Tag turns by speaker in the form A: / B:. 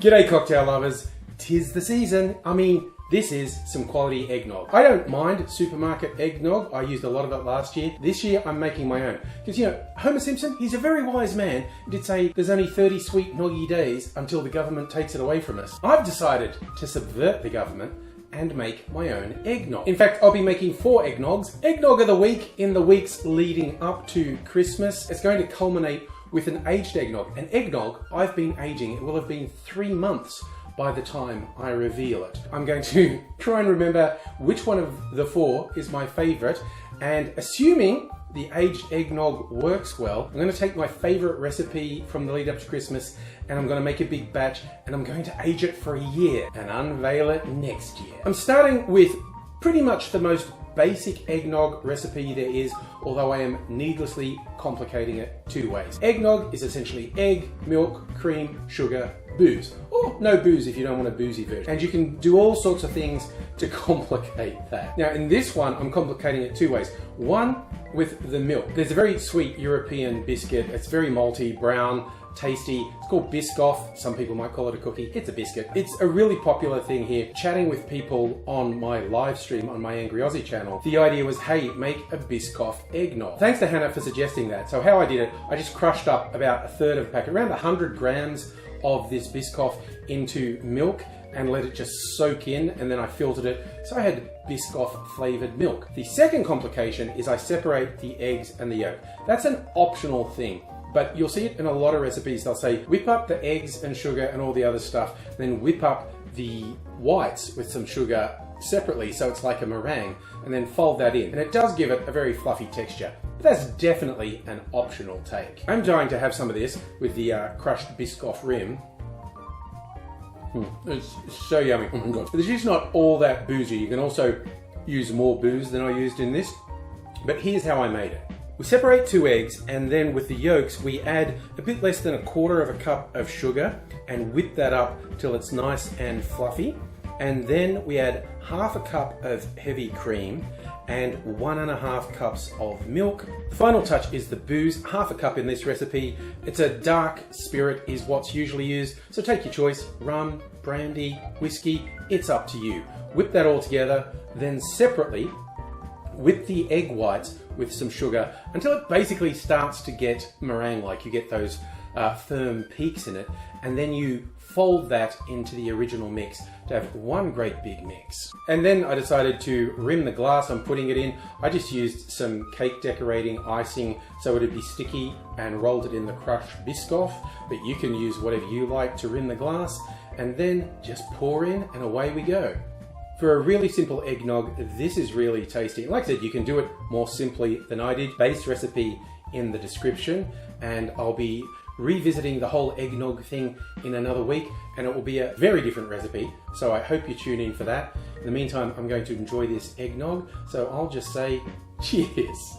A: G'day cocktail lovers, 'tis the season. I mean, this is some quality eggnog. I don't mind supermarket eggnog. I used a lot of it last year. This year I'm making my own. Because, you know, Homer Simpson, he's a very wise man. He did say there's only 30 sweet noggy days until the government takes it away from us. I've decided to subvert the government and make my own eggnog. In fact, I'll be making 4 eggnogs. Eggnog of the week in the weeks leading up to Christmas. It's going to culminate with an aged eggnog. An eggnog I've been aging, it will have been 3 months by the time I reveal it. I'm going to try and remember which one of the 4 is my favorite, and assuming the aged eggnog works well, I'm going to take my favorite recipe from the lead up to Christmas and I'm going to make a big batch and I'm going to age it for a year and unveil it next year. I'm starting with pretty much the most basic eggnog recipe there is, although I am needlessly complicating it 2 ways. Eggnog is essentially egg, milk, cream, sugar, booze. Or no booze if you don't want a boozy version. And you can do all sorts of things to complicate that. Now in this one, I'm complicating it 2 ways. One, with the milk. There's a very sweet European biscuit. It's very malty, brown, tasty. It's called Biscoff. Some people might call it a cookie. It's a biscuit. It's a really popular thing here. Chatting with people on my live stream on my Angry Aussie channel, the idea was, hey, make a Biscoff eggnog. Thanks to Hannah for suggesting that. So how I did it, I just crushed up about a third of a packet, around 100 grams of this Biscoff into milk and let it just soak in, and then I filtered it. So I had Biscoff flavored milk. The second complication is I separate the eggs and the yolk. That's an optional thing, but you'll see it in a lot of recipes. They'll say whip up the eggs and sugar and all the other stuff, then whip up the whites with some sugar separately so it's like a meringue, and then fold that in. And it does give it a very fluffy texture. But that's definitely an optional take. I'm dying to have some of this with the crushed Biscoff rim. It's so yummy. Oh my God. It's just not all that boozy. You can also use more booze than I used in this. But here's how I made it. We separate 2 eggs, and then with the yolks we add a bit less than 1/4 of a cup of sugar and whip that up till it's nice and fluffy. And then we add 1/2 cup of heavy cream and 1.5 cups of milk. The final touch is the booze, 1/2 cup in this recipe. It's a dark spirit is what's usually used, so take your choice, rum, brandy, whiskey, it's up to you. Whip that all together, then separately whip the egg whites with some sugar until it basically starts to get meringue-like. You get those firm peaks in it, and then you fold that into the original mix to have one great big mix. And then I decided to rim the glass I'm putting it in. I just used some cake decorating icing so it'd be sticky and rolled it in the crushed Biscoff, but you can use whatever you like to rim the glass, and then just pour in and away we go. For a really simple eggnog, this is really tasty. Like I said, you can do it more simply than I did. Base recipe in the description, and I'll be revisiting the whole eggnog thing in another week, and it will be a very different recipe, so I hope you tune in for that. In the meantime, I'm going to enjoy this eggnog, so I'll just say cheers.